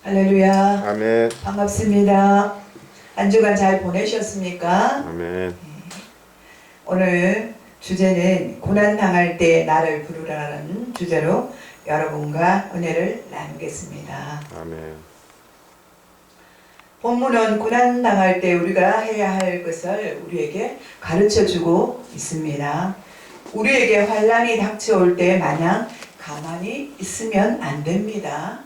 할렐루야. 아멘. 반갑습니다. 한 주간 잘 보내셨습니까? 아멘. 오늘 주제는 고난당할 때 나를 부르라는 주제로 여러분과 은혜를 나누겠습니다. 아멘. 본문은 고난당할 때 우리가 해야 할 것을 우리에게 가르쳐주고 있습니다. 우리에게 환난이 닥쳐올 때 마냥 가만히 있으면 안 됩니다.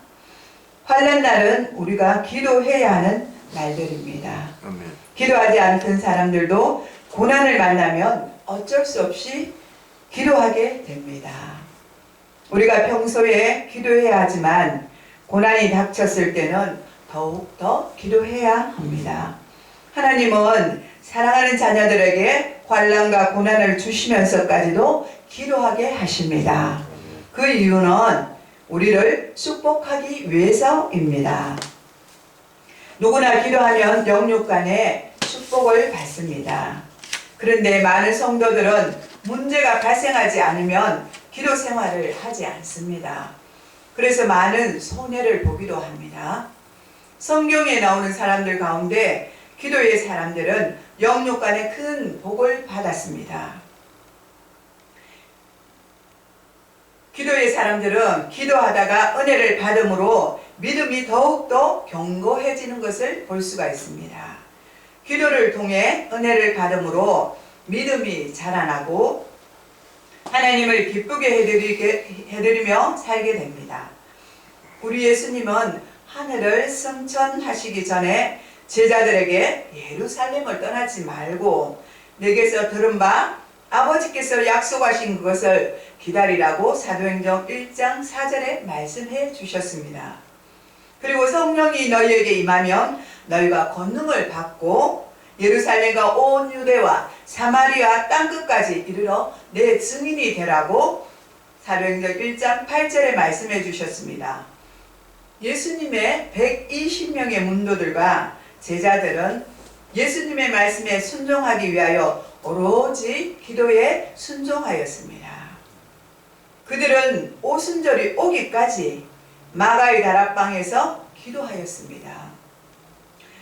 환난 날은 우리가 기도해야 하는 날들입니다. 아멘. 기도하지 않던 사람들도 고난을 만나면 어쩔 수 없이 기도하게 됩니다. 우리가 평소에 기도해야 하지만 고난이 닥쳤을 때는 더욱더 기도해야 합니다. 하나님은 사랑하는 자녀들에게 환난과 고난을 주시면서까지도 기도하게 하십니다. 그 이유는 우리를 축복하기 위해서입니다. 누구나 기도하면 영육 간에 축복을 받습니다. 그런데 많은 성도들은 문제가 발생하지 않으면 기도 생활을 하지 않습니다. 그래서 많은 손해를 보기도 합니다. 성경에 나오는 사람들 가운데 기도의 사람들은 영육 간에 큰 복을 받았습니다. 기도의 사람들은 기도하다가 은혜를 받음으로 믿음이 더욱더 견고해지는 것을 볼 수가 있습니다. 기도를 통해 은혜를 받음으로 믿음이 자라나고 하나님을 기쁘게 해드리며 살게 됩니다. 우리 예수님은 하늘을 승천하시기 전에 제자들에게 예루살렘을 떠나지 말고 내게서 들은 바 아버지께서 약속하신 그것을 기다리라고 사도행전 1장 4절에 말씀해 주셨습니다. 그리고 성령이 너희에게 임하면 너희가 권능을 받고 예루살렘과 온 유대와 사마리아 땅끝까지 이르러 내 증인이 되라고 사도행전 1장 8절에 말씀해 주셨습니다. 예수님의 120명의 문도들과 제자들은 예수님의 말씀에 순종하기 위하여 오로지 기도에 순종하였습니다. 그들은 오순절이 오기까지 마가의 다락방에서 기도하였습니다.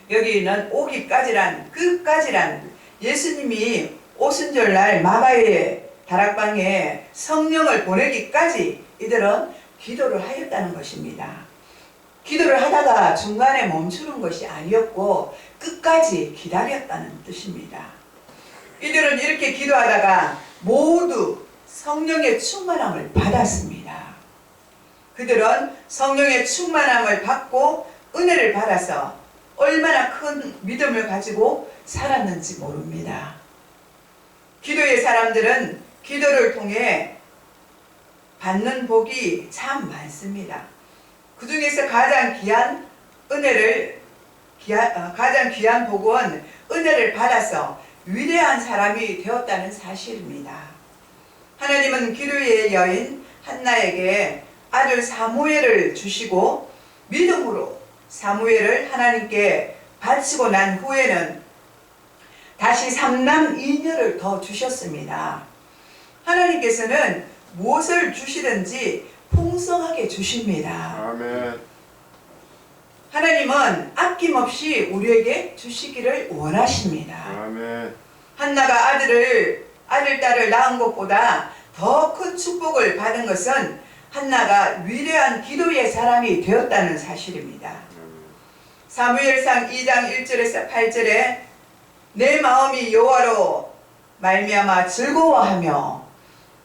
여기는 오기까지란 끝까지란 예수님이 오순절날 마가의 다락방에 성령을 보내기까지 이들은 기도를 하였다는 것입니다. 기도를 하다가 중간에 멈추는 것이 아니었고 끝까지 기다렸다는 뜻입니다. 이들은 이렇게 기도하다가 모두 성령의 충만함을 받았습니다. 그들은 성령의 충만함을 받고 은혜를 받아서 얼마나 큰 믿음을 가지고 살았는지 모릅니다. 기도의 사람들은 기도를 통해 받는 복이 참 많습니다. 그 중에서 가장 귀한 복은 은혜를 받아서 위대한 사람이 되었다는 사실입니다. 하나님은 기도의 여인 한나에게 아들 사무엘을 주시고 믿음으로 사무엘을 하나님께 바치고 난 후에는 다시 3남 2녀를 더 주셨습니다. 하나님께서는 무엇을 주시든지 풍성하게 주십니다. 아멘. 하나님은 아낌없이 우리에게 주시기를 원하십니다. 아멘. 한나가 아들, 딸을 낳은 것보다 더 큰 축복을 받은 것은 한나가 위대한 기도의 사람이 되었다는 사실입니다. 사무엘상 2장 1절에서 8절에 내 마음이 여호와로 말미암아 즐거워하며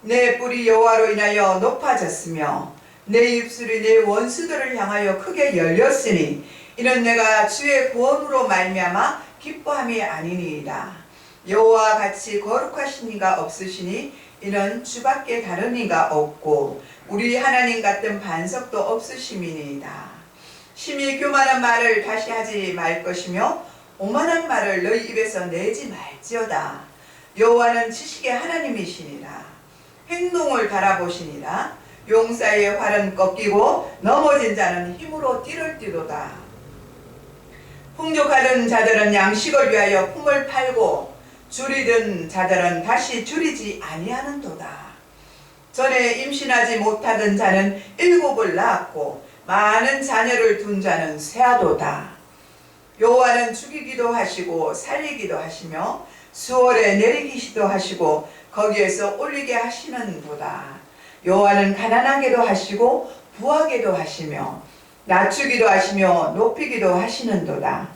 내 뿔이 여호와로 인하여 높아졌으며 내 입술이 내 원수들을 향하여 크게 열렸으니 이는 내가 주의 구원으로 말미암아 기뻐함이 아니니이다. 여호와와 같이 거룩하신 이가 없으시니 이는 주밖에 다른 이가 없고 우리 하나님 같은 반석도 없으심이니이다. 심히 교만한 말을 다시 하지 말 것이며 오만한 말을 너희 입에서 내지 말지어다. 여호와는 지식의 하나님이시니라. 행동을 달아보시니라. 용사의 활은 꺾이고 넘어진 자는 힘으로 띠를 띠도다. 풍족하던 자들은 양식을 위하여 품을 팔고 줄이던 자들은 다시 줄이지 아니하는도다. 전에 임신하지 못하던 자는 7을 낳았고 많은 자녀를 둔 자는 쇠하도다. 여호와는 죽이기도 하시고 살리기도 하시며 수월에 내리기시도 하시고 거기에서 올리게 하시는도다. 여호와는 가난하게도 하시고 부하게도 하시며 낮추기도 하시며 높이기도 하시는도다.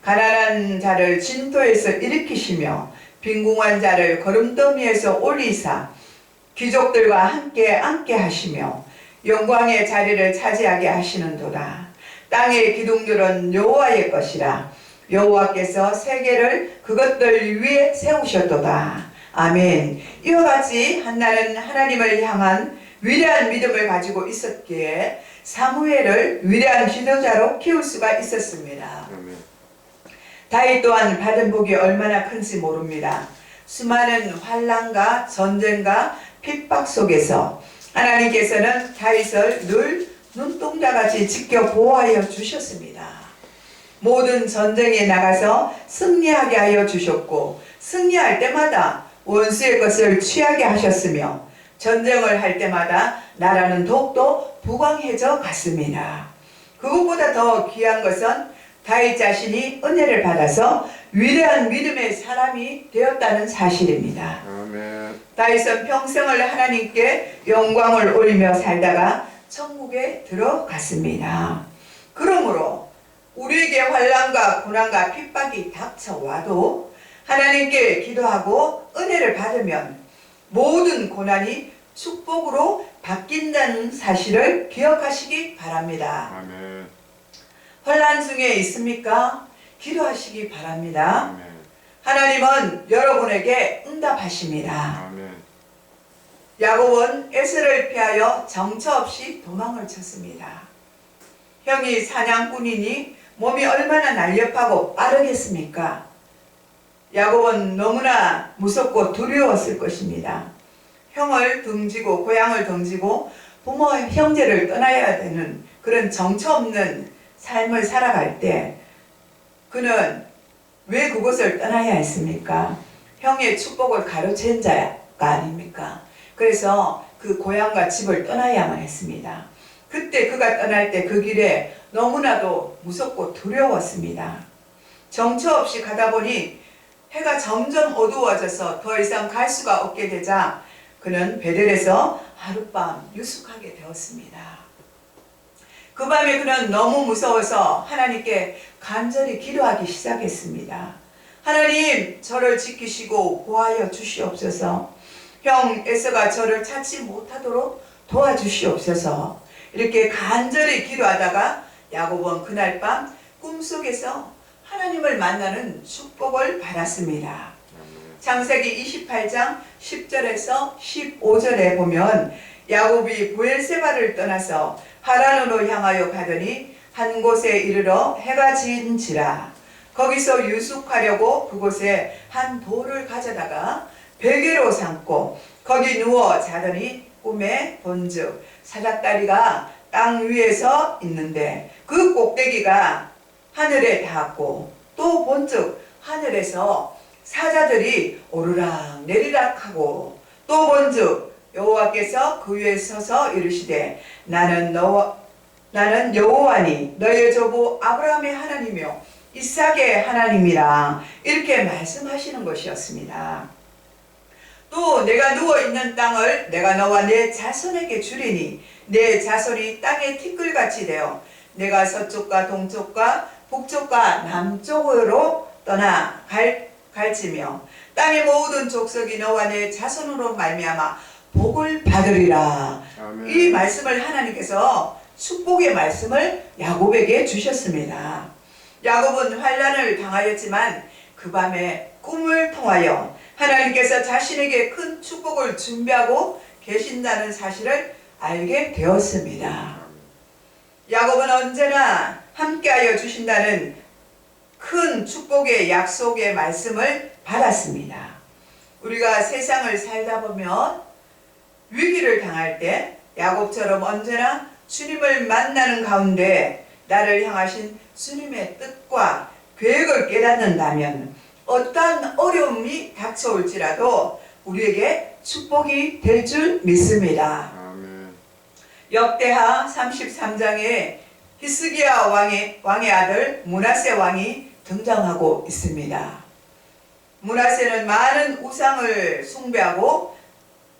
가난한 자를 진토에서 일으키시며 빈궁한 자를 거름더미에서 올리사 귀족들과 함께 앉게 하시며 영광의 자리를 차지하게 하시는도다. 땅의 기둥들은 여호와의 것이라. 여호와께서 세계를 그것들 위에 세우셨도다. 아멘. 이와 같이 한나는 하나님을 향한 위대한 믿음을 가지고 있었기에 사무엘을 위대한 지도자로 키울 수가 있었습니다. 아멘. 다윗 또한 받은 복이 얼마나 큰지 모릅니다. 수많은 환난과 전쟁과 핍박 속에서 하나님께서는 다윗을 늘 눈동자같이 지켜 보호하여 주셨습니다. 모든 전쟁에 나가서 승리하게 하여 주셨고 승리할 때마다 원수의 것을 취하게 하셨으며 전쟁을 할 때마다 나라는 더욱더 부강해져 갔습니다. 그것보다 더 귀한 것은 다윗 자신이 은혜를 받아서 위대한 믿음의 사람이 되었다는 사실입니다. 아멘. 다윗은 평생을 하나님께 영광을 올리며 살다가 천국에 들어갔습니다. 그러므로 우리에게 환난과 고난과 핍박이 닥쳐와도 하나님께 기도하고 은혜를 받으면 모든 고난이 축복으로 바뀐다는 사실을 기억하시기 바랍니다. 아멘. 환난 중에 있습니까? 기도하시기 바랍니다. 아멘. 하나님은 여러분에게 응답하십니다. 아멘. 야곱은 에서를 피하여 정처 없이 도망을 쳤습니다. 형이 사냥꾼이니 몸이 얼마나 날렵하고 빠르겠습니까? 야곱은 너무나 무섭고 두려웠을 것입니다. 형을 등지고 고향을 등지고 부모 형제를 떠나야 되는 그런 정처 없는 삶을 살아갈 때 그는 왜 그곳을 떠나야 했습니까? 형의 축복을 가로챈 자가 아닙니까? 그래서 그 고향과 집을 떠나야만 했습니다. 그때 그가 떠날 때 그 길에 너무나도 무섭고 두려웠습니다. 정처 없이 가다 보니 해가 점점 어두워져서 더 이상 갈 수가 없게 되자 그는 베델에서 하룻밤 유숙하게 되었습니다. 그 밤에 그는 너무 무서워서 하나님께 간절히 기도하기 시작했습니다. 하나님, 저를 지키시고 보호하여 주시옵소서. 형 에서가 저를 찾지 못하도록 도와주시옵소서. 이렇게 간절히 기도하다가 야곱은 그날 밤 꿈속에서 하나님을 만나는 축복을 받았습니다. 창세기 28장 10절에서 15절에 보면 야곱이 브엘세바를 떠나서 하란으로 향하여 가더니 한 곳에 이르러 해가 진지라. 거기서 유숙하려고 그곳에 한 돌을 가져다가 베개로 삼고 거기 누워 자더니 꿈에 본즉 사닥다리가 땅 위에서 있는데 그 꼭대기가 하늘에 닿았고 또 본즉 하늘에서 사자들이 오르락 내리락 하고 또 본즉 여호와께서 그 위에 서서 이르시되 나는 여호와니 너의 조부 아브라함의 하나님이요 이삭의 하나님이라 이렇게 말씀하시는 것이었습니다. 또 내가 누워있는 땅을 내가 너와 내 자손에게 주리니 내 자손이 땅의 티끌같이 되어 내가 서쪽과 동쪽과 북쪽과 남쪽으로 떠나 갈지며 땅의 모든 족속이 너와 내 자손으로 말미암아 복을 받으리라. 아멘. 이 말씀을 하나님께서 축복의 말씀을 야곱에게 주셨습니다. 야곱은 환난을 당하였지만 그 밤에 꿈을 통하여 하나님께서 자신에게 큰 축복을 준비하고 계신다는 사실을 알게 되었습니다. 야곱은 언제나 함께하여 주신다는 큰 축복의 약속의 말씀을 받았습니다. 우리가 세상을 살다 보면 위기를 당할 때 야곱처럼 언제나 주님을 만나는 가운데 나를 향하신 주님의 뜻과 계획을 깨닫는다면 어떠한 어려움이 닥쳐올지라도 우리에게 축복이 될 줄 믿습니다. 아멘. 역대하 33장에 히스기야 왕의 아들 므낫세 왕이 등장하고 있습니다. 므낫세는 많은 우상을 숭배하고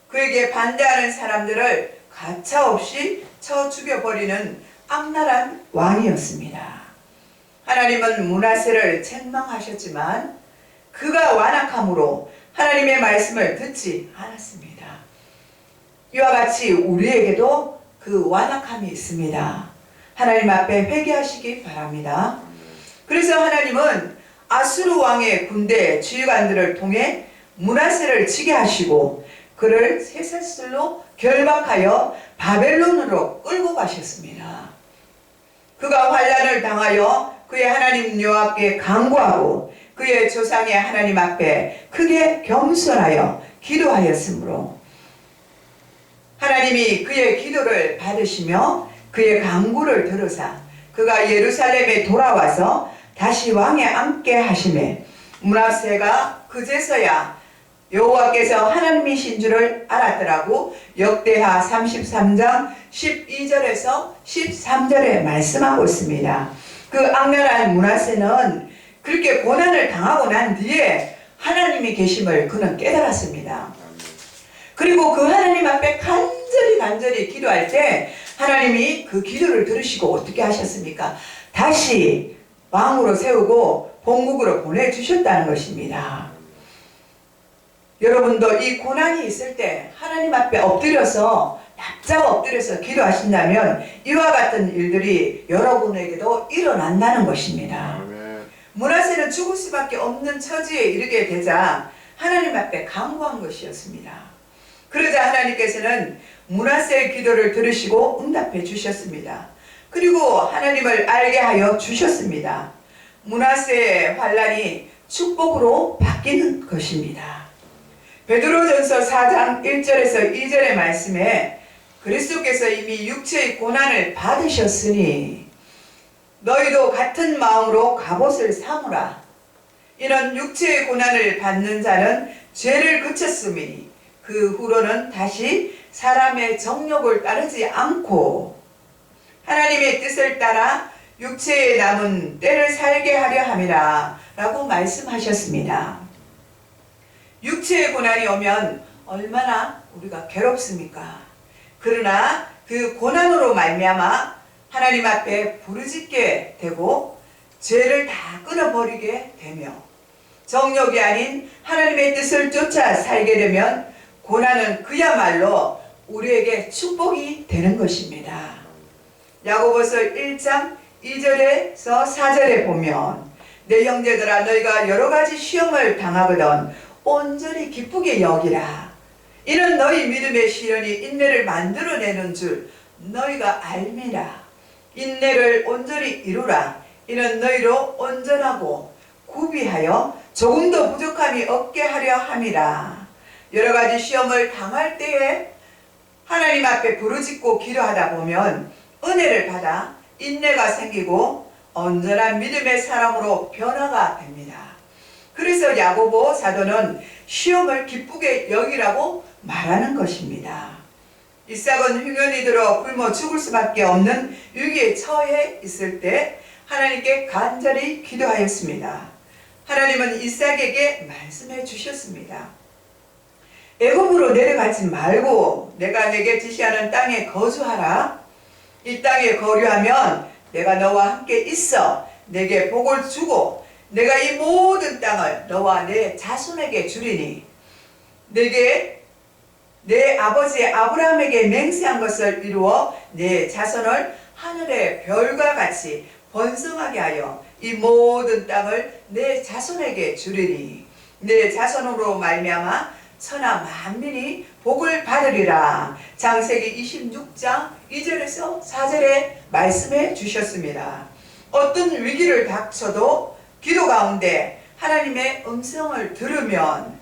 그에게 반대하는 사람들을 가차없이 쳐 죽여버리는 악랄한 왕이었습니다. 하나님은 므낫세를 책망하셨지만 그가 완악함으로 하나님의 말씀을 듣지 않았습니다. 이와 같이 우리에게도 그 완악함이 있습니다. 하나님 앞에 회개하시기 바랍니다. 그래서 하나님은 아수르 왕의 군대 지휘관들을 통해 므낫세를 치게 하시고 그를 쇠사슬로 결박하여 바벨론으로 끌고 가셨습니다. 그가 환난을 당하여 그의 하나님 여호와께 간구하고 그의 조상의 하나님 앞에 크게 겸손하여 기도하였으므로 하나님이 그의 기도를 받으시며 그의 간구를 들으사 그가 예루살렘에 돌아와서 다시 왕에 앉게 하시매 므낫세가 그제서야 여호와께서 하나님이신 줄을 알았더라고 역대하 33장 12절에서 13절에 말씀하고 있습니다. 그 악랄한 므낫세는 그렇게 고난을 당하고 난 뒤에 하나님이 계심을 그는 깨달았습니다. 그리고 그 하나님 앞에 간절히 기도할 때 하나님이 그 기도를 들으시고 어떻게 하셨습니까? 다시 왕으로 세우고 본국으로 보내주셨다는 것입니다. 여러분도 이 고난이 있을 때 하나님 앞에 엎드려서 납작 엎드려서 기도하신다면 이와 같은 일들이 여러분에게도 일어난다는 것입니다. 므낫세는 죽을 수밖에 없는 처지에 이르게 되자 하나님 앞에 간구한 것이었습니다. 그러자 하나님께서는 므낫세의 기도를 들으시고 응답해 주셨습니다. 그리고 하나님을 알게 하여 주셨습니다. 므낫세의 환난이 축복으로 바뀌는 것입니다. 베드로전서 4장 1절에서 2절의 말씀에 그리스도께서 이미 육체의 고난을 받으셨으니 너희도 같은 마음으로 갑옷을 삼으라. 이런 육체의 고난을 받는 자는 죄를 그쳤으니 그 후로는 다시 사람의 정욕을 따르지 않고 하나님의 뜻을 따라 육체에 남은 때를 살게 하려 함이라 라고 말씀하셨습니다. 육체의 고난이 오면 얼마나 우리가 괴롭습니까? 그러나 그 고난으로 말미암아 하나님 앞에 부르짖게 되고 죄를 다 끊어버리게 되며 정욕이 아닌 하나님의 뜻을 쫓아 살게 되면 고난은 그야말로 우리에게 축복이 되는 것입니다. 야고보서 1장 2절에서 4절에 보면 내 형제들아 너희가 여러가지 시험을 당하거든 온전히 기쁘게 여기라. 이는 너희 믿음의 시련이 인내를 만들어내는 줄 너희가 알미라. 인내를 온전히 이루라. 이는 너희로 온전하고 구비하여 조금도 부족함이 없게 하려 함이라. 여러가지 시험을 당할 때에 하나님 앞에 부르짖고 기도하다 보면 은혜를 받아 인내가 생기고 온전한 믿음의 사람으로 변화가 됩니다. 그래서 야고보 사도는 시험을 기쁘게 여기라고 말하는 것입니다. 이삭은 흉년이 들어 굶어 죽을 수밖에 없는 위기에 처해 있을 때 하나님께 간절히 기도하였습니다. 하나님은 이삭에게 말씀해 주셨습니다. 애굽으로 내려가지 말고 내가 내게 지시하는 땅에 거주하라. 이 땅에 거류하면 내가 너와 함께 있어 내게 복을 주고 내가 이 모든 땅을 너와 내 자손에게 주리니 내게 내 아버지 아브라함에게 맹세한 것을 이루어 내 자손을 하늘의 별과 같이 번성하게 하여 이 모든 땅을 내 자손에게 주리니 내 자손으로 말미암아 천하 만민이 복을 받으리라. 창세기 26장 2절에서 4절에 말씀해 주셨습니다. 어떤 위기를 닥쳐도 기도 가운데 하나님의 음성을 들으면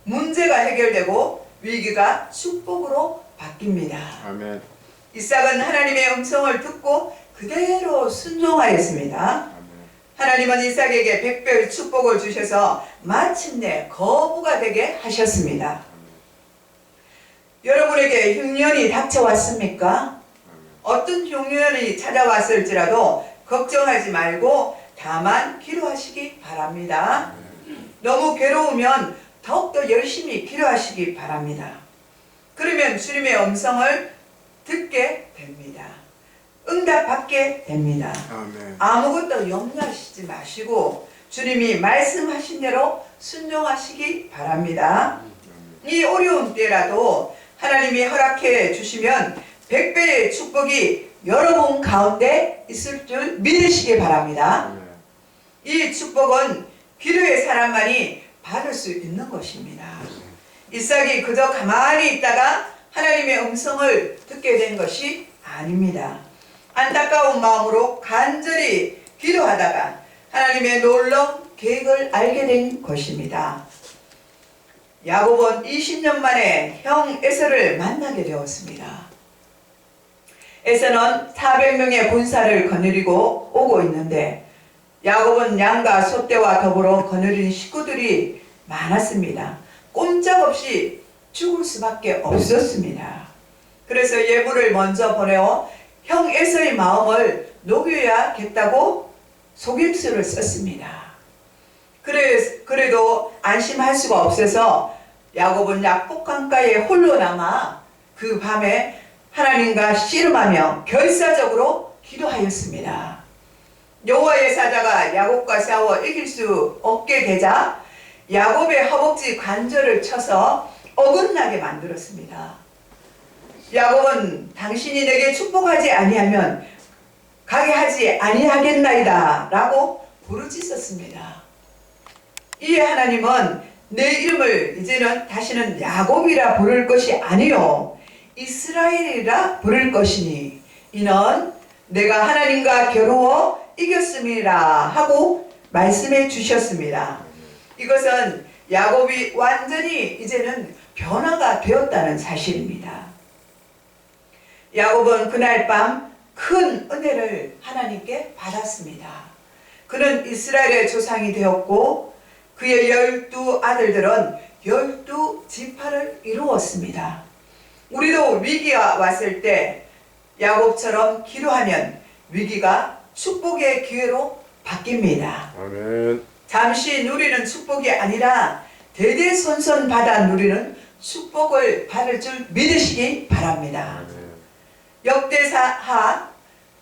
문제가 해결되고 위기가 축복으로 바뀝니다. 아멘. 이삭은 하나님의 음성을 듣고 그대로 순종하였습니다. 하나님은 이삭에게 백별 축복을 주셔서 마침내 거부가 되게 하셨습니다. 여러분에게 흉년이 닥쳐왔습니까? 어떤 흉년이 찾아왔을지라도 걱정하지 말고 다만 기도하시기 바랍니다. 너무 괴로우면 더욱더 열심히 기도하시기 바랍니다. 그러면 주님의 음성을 듣게 됩니다. 응답받게 됩니다. 아멘. 아무것도 염려하시지 마시고 주님이 말씀하신 대로 순종하시기 바랍니다. 이 어려운 때라도 하나님이 허락해 주시면 100배의 축복이 여러분 가운데 있을 줄 믿으시기 바랍니다. 이 축복은 기도의 사람만이 받을 수 있는 것입니다. 이삭이 그저 가만히 있다가 하나님의 음성을 듣게 된 것이 아닙니다. 안타까운 마음으로 간절히 기도하다가 하나님의 놀라운 계획을 알게 된 것입니다. 야곱은 20년 만에 형 에서를 만나게 되었습니다. 에서는 400명의 군사를 거느리고 오고 있는데 야곱은 양과 소떼와 더불어 거느린 식구들이 많았습니다. 꼼짝없이 죽을 수밖에 없었습니다. 그래서 예물을 먼저 보내어 형 에서의 마음을 녹여야겠다고 속임수를 썼습니다. 그래도 안심할 수가 없어서 야곱은 약복강가에 홀로 남아 그 밤에 하나님과 씨름하며 결사적으로 기도하였습니다. 여호와의 사자가 야곱과 싸워 이길 수 없게 되자 야곱의 허벅지 관절을 쳐서 어긋나게 만들었습니다. 야곱은 당신이 내게 축복하지 아니하면 가게 하지 아니하겠나이다 라고 부르짖었습니다. 이에 하나님은 내 이름을 이제는 다시는 야곱이라 부를 것이 아니요 이스라엘이라 부를 것이니 이는 내가 하나님과 겨루어 이겼음이라 하고 말씀해 주셨습니다. 이것은 야곱이 완전히 이제는 변화가 되었다는 사실입니다. 야곱은 그날 밤 큰 은혜를 하나님께 받았습니다. 그는 이스라엘의 조상이 되었고 그의 12 아들들은 12지파를 이루었습니다. 우리도 위기가 왔을 때 야곱처럼 기도하면 위기가 축복의 기회로 바뀝니다. 아멘. 잠시 누리는 축복이 아니라 대대손손 받아 누리는 축복을 받을 줄 믿으시기 바랍니다.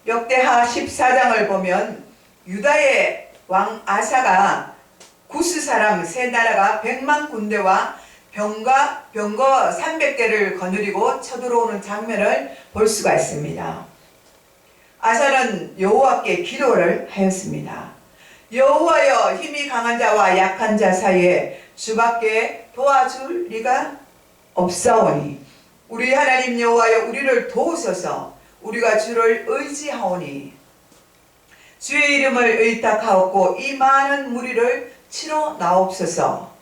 역대하 14장을 보면 유다의 왕 아사가 구스 사람 세 나라가 100만 군대와 병거 300대를 거느리고 쳐들어오는 장면을 볼 수가 있습니다. 아사는 여호와께 기도를 하였습니다. 여호와여, 힘이 강한 자와 약한 자 사이에 주밖에 도와줄 리가 없사오니 우리 하나님 여호와여, 우리를 도우소서. 우리가 주를 의지하오니 주의 이름을 의탁하옵고 이 많은 무리를 치러 나옵소서.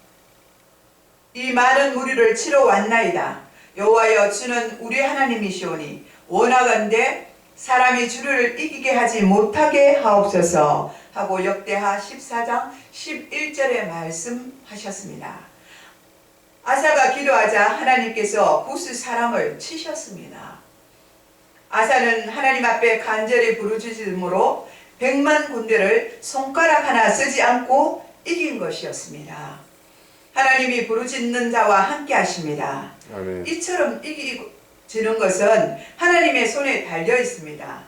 이 많은 무리를 치러 왔나이다. 여호와여, 주는 우리 하나님이시오니 원하건대 사람이 주를 이기게 하지 못하게 하옵소서 하고 역대하 14장 11절에 말씀하셨습니다. 아사가 기도하자 하나님께서 구스 사람을 치셨습니다. 아사는 하나님 앞에 간절히 부르짖음으로 100만 군대를 손가락 하나 쓰지 않고 이긴 것이었습니다. 하나님이 부르짖는 자와 함께 하십니다. 아멘. 이처럼 이기지는 것은 하나님의 손에 달려 있습니다.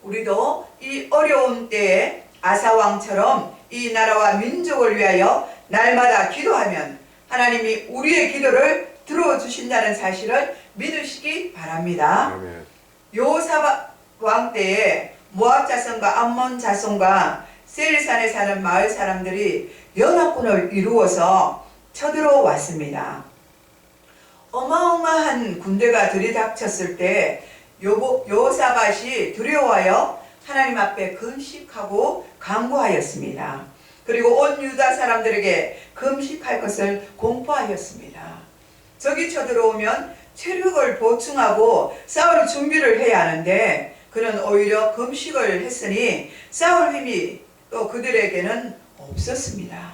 우리도 이 어려운 때에 아사왕처럼 이 나라와 민족을 위하여 날마다 기도하면 하나님이 우리의 기도를 들어주신다는 사실을 믿으시기 바랍니다. 아멘. 여호사밧 왕 때에 모압 자손과 암몬 자손과 세일산에 사는 마을 사람들이 연합군을 이루어서 쳐들어왔습니다. 어마어마한 군대가 들이닥쳤을 때 여호사밧이 두려워하여 하나님 앞에 금식하고 간구하였습니다. 그리고 온 유다 사람들에게 금식할 것을 공포하였습니다. 적이 쳐들어오면 체력을 보충하고 싸울 준비를 해야 하는데 그는 오히려 금식을 했으니 싸울 힘이 또 그들에게는 없었습니다.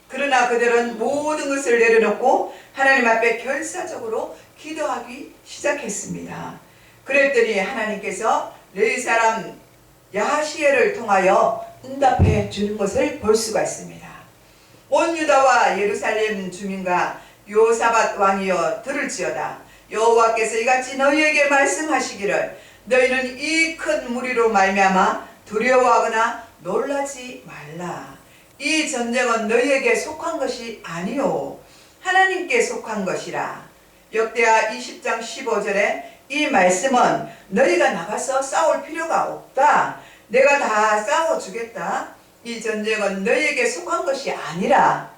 그러나 그들은 모든 것을 내려놓고 하나님 앞에 결사적으로 기도하기 시작했습니다. 그랬더니 하나님께서 레위 사람 야시엘을 통하여 응답해 주는 것을 볼 수가 있습니다. 온 유다와 예루살렘 주민과 요사밧 왕이여 들을지어다. 여호와께서 이같이 너희에게 말씀하시기를 너희는 이 큰 무리로 말미암아 두려워하거나 놀라지 말라. 이 전쟁은 너희에게 속한 것이 아니요 하나님께 속한 것이라. 역대하 20장 15절에 이 말씀은 너희가 나가서 싸울 필요가 없다. 내가 다 싸워주겠다. 이 전쟁은 너희에게 속한 것이 아니라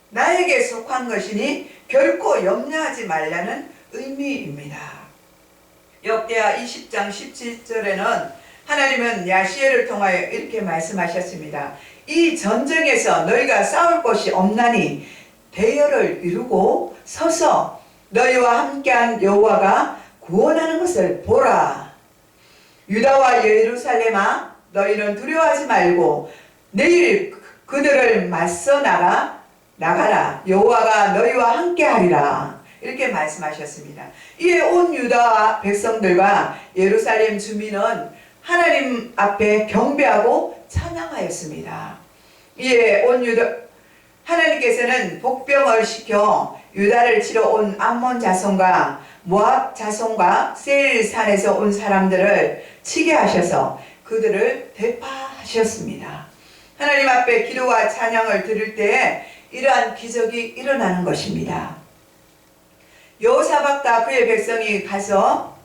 나에게 속한 것이니 결코 염려하지 말라는 의미입니다. 역대하 20장 17절에는 하나님은 야시엘을 통하여 이렇게 말씀하셨습니다. 이 전쟁에서 너희가 싸울 것이 없나니 대열을 이루고 서서 너희와 함께한 여호와가 구원하는 것을 보라. 유다와 예루살렘아 너희는 두려워하지 말고 내일 그들을 맞서 나가라. 여호와가 너희와 함께하리라. 이렇게 말씀하셨습니다. 이에 온 유다 백성들과 예루살렘 주민은 하나님 앞에 경배하고 찬양하였습니다. 이에 온 유다 하나님께서는 복병을 시켜 유다를 치러 온 암몬 자손과 모압 자손과 세일 산에서 온 사람들을 치게 하셔서 그들을 대파하셨습니다. 하나님 앞에 기도와 찬양을 드릴 때에 이러한 기적이 일어나는 것입니다. 여호사밧과 그의 백성이 가서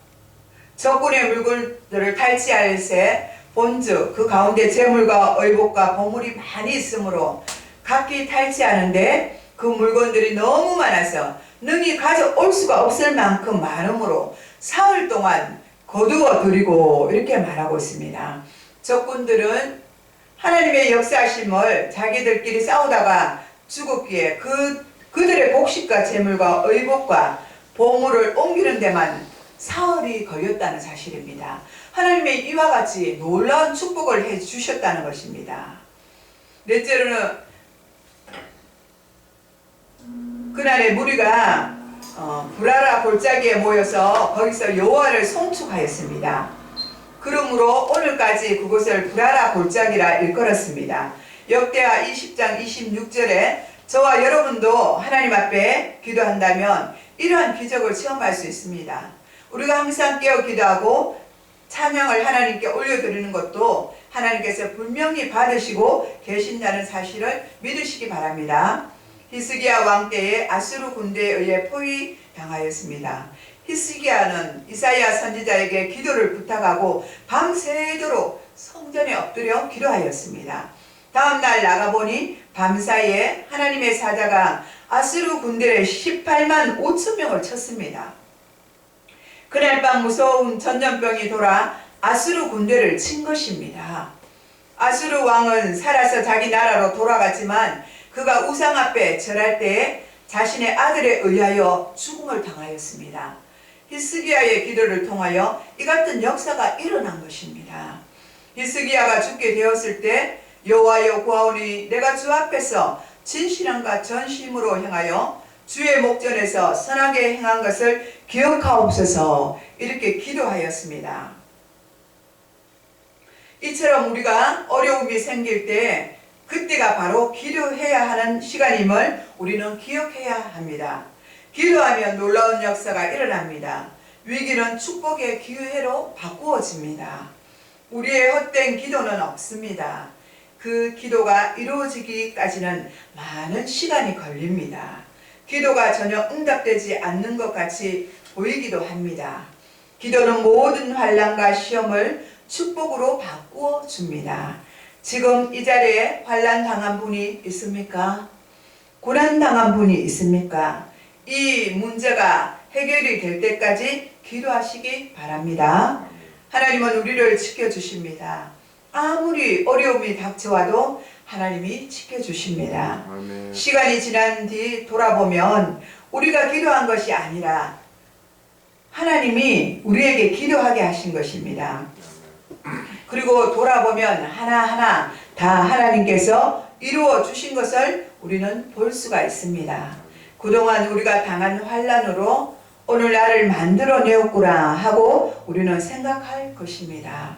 적군의 물건들을 탈취할 새 본즉 그 가운데 재물과 의복과 보물이 많이 있으므로 각기 탈취하는데 그 물건들이 너무 많아서 능히 가져올 수가 없을 만큼 많으므로 사흘 동안 거두어 들이고 이렇게 말하고 있습니다. 적군들은 하나님의 역사하심을 자기들끼리 싸우다가 죽었기에 그들의 곡식과 재물과 의복과 보물을 옮기는 데만 사흘이 걸렸다는 사실입니다. 하나님의 이와 같이 놀라운 축복을 해 주셨다는 것입니다. 넷째로는 그날의 무리가 브라라 골짜기에 모여서 거기서 여호와를 송축하였습니다. 그러므로 오늘까지 그곳을 브라라 골짜기라 일컬었습니다. 역대하 20장 26절에 저와 여러분도 하나님 앞에 기도한다면 이러한 기적을 체험할 수 있습니다. 우리가 항상 깨어 기도하고 찬양을 하나님께 올려드리는 것도 하나님께서 분명히 받으시고 계신다는 사실을 믿으시기 바랍니다. 히스기야 왕 때에 아수르 군대에 의해 포위당하였습니다. 히스기야는 이사야 선지자에게 기도를 부탁하고 밤새도록 성전에 엎드려 기도하였습니다. 다음날 나가보니 밤사이에 하나님의 사자가 아수르 군대를 18만 5천 명을 쳤습니다. 그날 밤 무서운 전염병이 돌아 아수르 군대를 친 것입니다. 아수르 왕은 살아서 자기 나라로 돌아갔지만 그가 우상 앞에 절할 때에 자신의 아들에 의하여 죽음을 당하였습니다. 히스기야의 기도를 통하여 이 같은 역사가 일어난 것입니다. 히스기야가 죽게 되었을 때 여호와여 구하오니 내가 주 앞에서 진실함과 전심으로 행하여 주의 목전에서 선하게 행한 것을 기억하옵소서 이렇게 기도하였습니다. 이처럼 우리가 어려움이 생길 때 그때가 바로 기도해야 하는 시간임을 우리는 기억해야 합니다. 기도하면 놀라운 역사가 일어납니다. 위기는 축복의 기회로 바꾸어집니다. 우리의 헛된 기도는 없습니다. 그 기도가 이루어지기까지는 많은 시간이 걸립니다. 기도가 전혀 응답되지 않는 것 같이 보이기도 합니다. 기도는 모든 환난과 시험을 축복으로 바꾸어 줍니다. 지금 이 자리에 환난 당한 분이 있습니까? 고난 당한 분이 있습니까? 이 문제가 해결이 될 때까지 기도하시기 바랍니다. 하나님은 우리를 지켜주십니다. 아무리 어려움이 닥쳐와도 하나님이 지켜주십니다. 아멘. 시간이 지난 뒤 돌아보면 우리가 기도한 것이 아니라 하나님이 우리에게 기도하게 하신 것입니다. 그리고 돌아보면 하나하나 다 하나님께서 이루어 주신 것을 우리는 볼 수가 있습니다. 그동안 우리가 당한 환난으로 오늘 나를 만들어내었구나 하고 우리는 생각할 것입니다.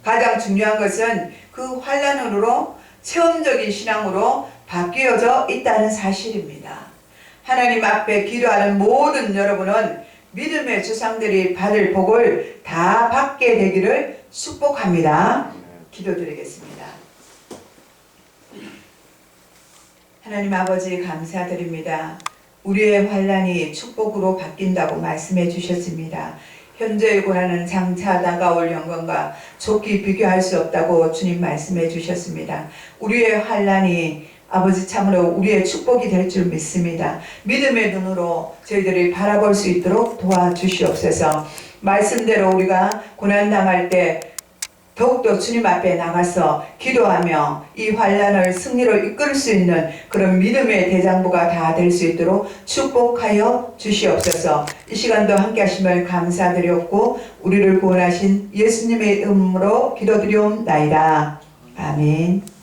가장 중요한 것은 그 환난으로 체험적인 신앙으로 바뀌어져 있다는 사실입니다. 하나님 앞에 기도하는 모든 여러분은 믿음의 조상들이 받을 복을 다 받게 되기를 축복합니다. 기도드리겠습니다. 하나님 아버지 감사드립니다. 우리의 환난이 축복으로 바뀐다고 말씀해 주셨습니다. 현재의 고난은 장차 다가올 영광과 좋게 비교할 수 없다고 주님 말씀해 주셨습니다. 우리의 환난이 아버지 참으로 우리의 축복이 될 줄 믿습니다. 믿음의 눈으로 저희들이 바라볼 수 있도록 도와주시옵소서. 말씀대로 우리가 고난당할 때 더욱더 주님 앞에 나가서 기도하며 이 환난을 승리로 이끌 수 있는 그런 믿음의 대장부가 다 될 수 있도록 축복하여 주시옵소서. 이 시간도 함께 하심을 감사드렸고 우리를 구원하신 예수님의 이름으로 기도드리옵나이다. 아멘.